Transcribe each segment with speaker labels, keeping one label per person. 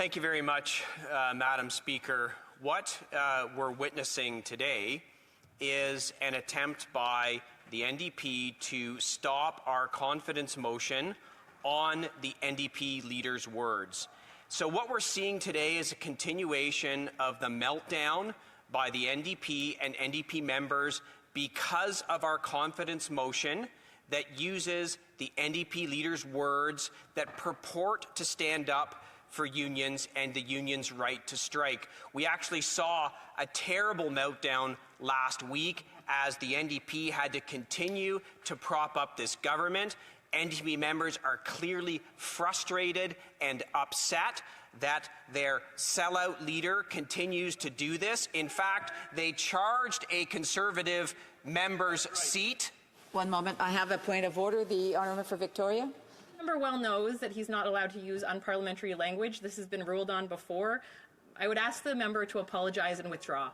Speaker 1: thank you very much, Madam Speaker. What we're witnessing today is an attempt by the NDP to stop our confidence motion on the NDP leader's words. So what we're seeing today is a continuation of the meltdown by the NDP and NDP members because of our confidence motion that uses the NDP leader's words that purport to stand up for unions and the union's right to strike. We actually saw a terrible meltdown last week as the NDP had to continue to prop up this government. NDP members are clearly frustrated and upset that their sellout leader continues to do this. In fact, they charged a Conservative member's seat.
Speaker 2: One moment. I have a point of order. The honourable for Victoria.
Speaker 3: The member well knows that he's not allowed to use unparliamentary language. This has been ruled on before. I would ask the member to apologize and withdraw.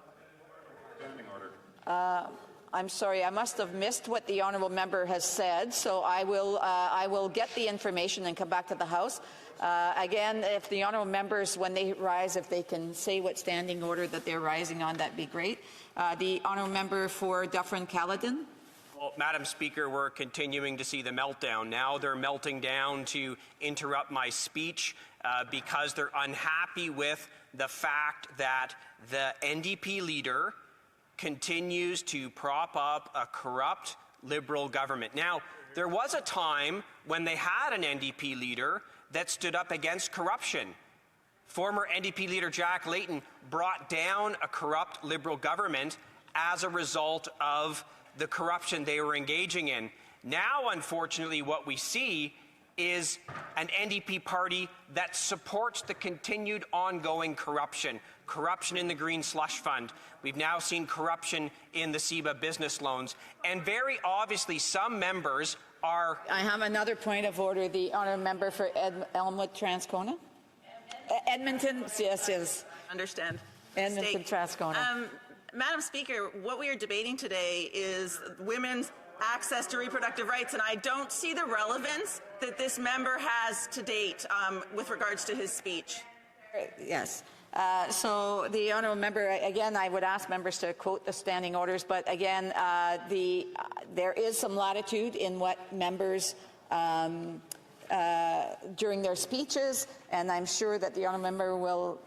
Speaker 1: Standing order.
Speaker 2: I'm sorry, I must have missed what the honourable member has said, so I will get the information and come back to the House. Again, if the honourable members, when they rise, if they can say what standing order that they're rising on, that'd be great. The honourable member for Dufferin-Caledon.
Speaker 1: Well, Madam Speaker, we're continuing to see the meltdown. Now they're melting down to interrupt my speech because they're unhappy with the fact that the NDP leader continues to prop up a corrupt Liberal government. Now, there was a time when they had an NDP leader that stood up against corruption. Former NDP leader Jack Layton brought down a corrupt Liberal government as a result of the corruption they were engaging in. Now, unfortunately, what we see is an NDP party that supports the continued ongoing corruption. Corruption in the Green Slush Fund. We've now seen corruption in the CEBA business loans. And very obviously, some members are...
Speaker 2: I have another point of order. The honourable member for Elmwood Transcona. Edmonton, yes.
Speaker 4: Understand.
Speaker 2: Edmonton Transcona.
Speaker 4: Madam Speaker, what we are debating today is women's access to reproductive rights, and I don't see the relevance that this member has to date with regards to his speech.
Speaker 2: Yes. So the honourable member, again, I would ask members to quote the standing orders, but again, there is some latitude in what members during their speeches, and I'm sure that the honourable member will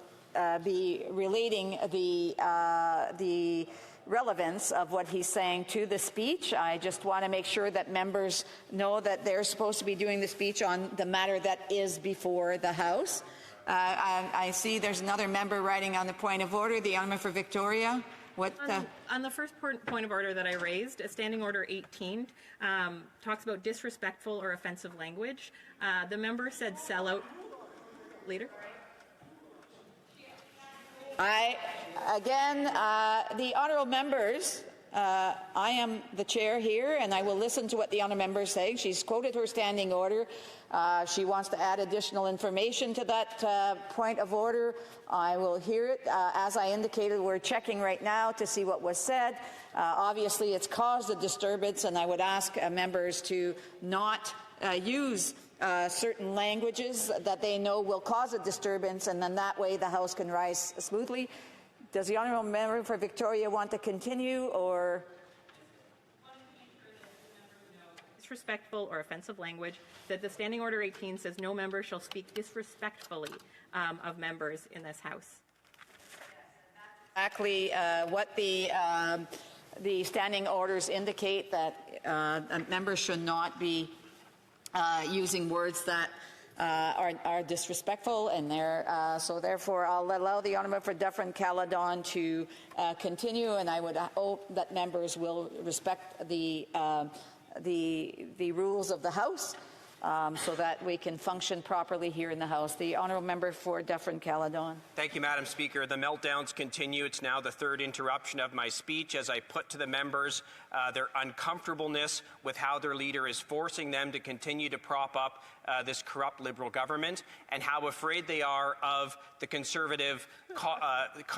Speaker 2: be relating the relevance of what he's saying to the speech. I just want to make sure that members know that they're supposed to be doing the speech on the matter that is before the House. I see there's another member writing on the point of order. The honourable for Victoria.
Speaker 3: On the first point of order that I raised, Standing Order 18 talks about disrespectful or offensive language. The member said sellout. Leader.
Speaker 2: The honourable members, I am the chair here, and I will listen to what the honourable member is saying. She's quoted her standing order. She wants to add additional information to that point of order. I will hear it. As I indicated, we're checking right now to see what was said. Obviously, it's caused a disturbance, and I would ask members to not use certain languages that they know will cause a disturbance, and then that way the House can rise smoothly. Does the honourable member for Victoria want to continue, or?
Speaker 3: Disrespectful or offensive language, that the Standing Order 18 says no member shall speak disrespectfully of members in this House.
Speaker 2: Exactly what the standing orders indicate, that members should not be using words that are disrespectful, and so therefore I'll allow the honourable for Dufferin-Caledon to continue, and I would hope that members will respect the rules of the House so that we can function properly here in the House. The honourable member for Dufferin-Caledon.
Speaker 1: Thank you, Madam Speaker. The meltdowns continue. It's now the third interruption of my speech as I put to the members their uncomfortableness with how their leader is forcing them to continue to prop up this corrupt Liberal government, and how afraid they are of the Conservative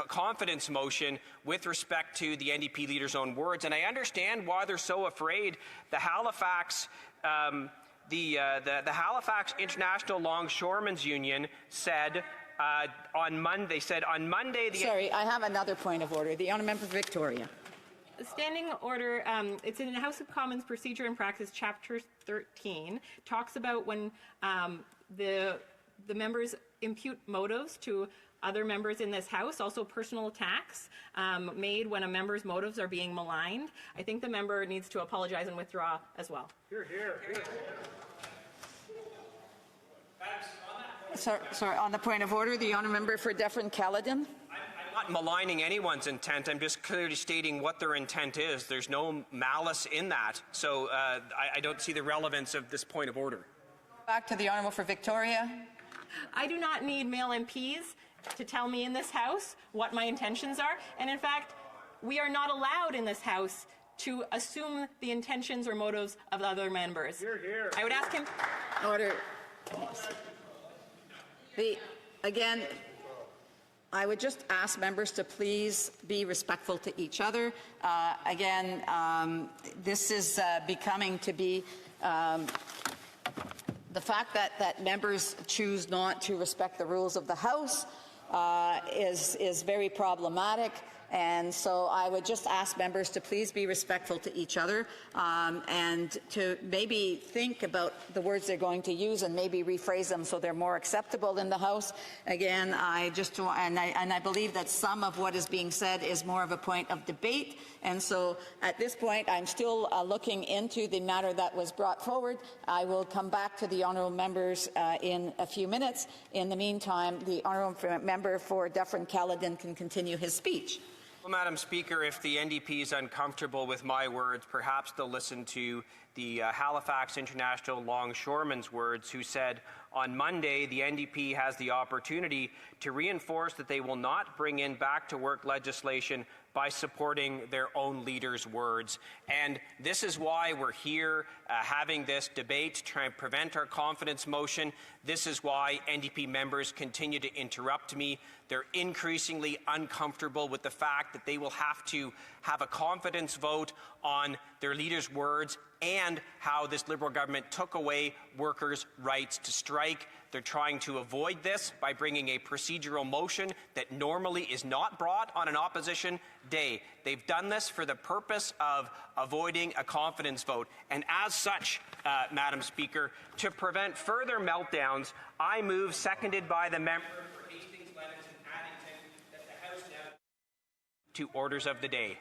Speaker 1: confidence motion with respect to the NDP leader's own words. And I understand why they're so afraid. The Halifax the Halifax International Longshoremen's Union said on Monday. They said on Monday.
Speaker 2: Sorry, I have another point of order. The honourable member for Victoria.
Speaker 3: The standing order, it's in the House of Commons Procedure and Practice, Chapter 13, talks about when the members impute motives to other members in this House, also personal attacks made when a member's motives are being maligned. I think the member needs to apologize and withdraw as well.
Speaker 1: Here, here.
Speaker 2: Sorry, on the point of order, the honourable member for Dufferin-Caledon.
Speaker 1: I'm not maligning anyone's intent. I'm just clearly stating what their intent is. There's no malice in that. So I don't see the relevance of this point of order.
Speaker 2: Back to the honourable for Victoria.
Speaker 3: I do not need male MPs to tell me in this House what my intentions are. And in fact, we are not allowed in this House to assume the intentions or motives of other members.
Speaker 1: Here, here.
Speaker 3: I would ask him.
Speaker 2: Order. Yes. Again, I would just ask members to please be respectful to each other. This is becoming to be the fact that members choose not to respect the rules of the House is very problematic. And so I would just ask members to please be respectful to each other and to maybe think about the words they're going to use and maybe rephrase them so they're more acceptable in the House. Again, I believe that some of what is being said is more of a point of debate. And so at this point, I'm still looking into the matter that was brought forward. I will come back to the honourable members in a few minutes. In the meantime, the honourable member for Dufferin-Caledon can continue his speech.
Speaker 1: Well, Madam Speaker, if the NDP is uncomfortable with my words, perhaps they'll listen to the Halifax International Longshoreman's words, who said on Monday the NDP has the opportunity to reinforce that they will not bring in back-to-work legislation by supporting their own leader's words. And this is why we're here having this debate to try and prevent our confidence motion. This is why NDP members continue to interrupt me. They're increasingly uncomfortable with the fact that they will have to have a confidence vote on their leader's words and how this Liberal government took away workers' rights to strike. They're trying to avoid this by bringing a procedural motion that normally is not brought on an opposition day. They've done this for the purpose of avoiding a confidence vote. And as such, Madam Speaker, to prevent further meltdowns, I move, seconded by the member for Hastings, Lennox and Addington, that the House now to orders of the day.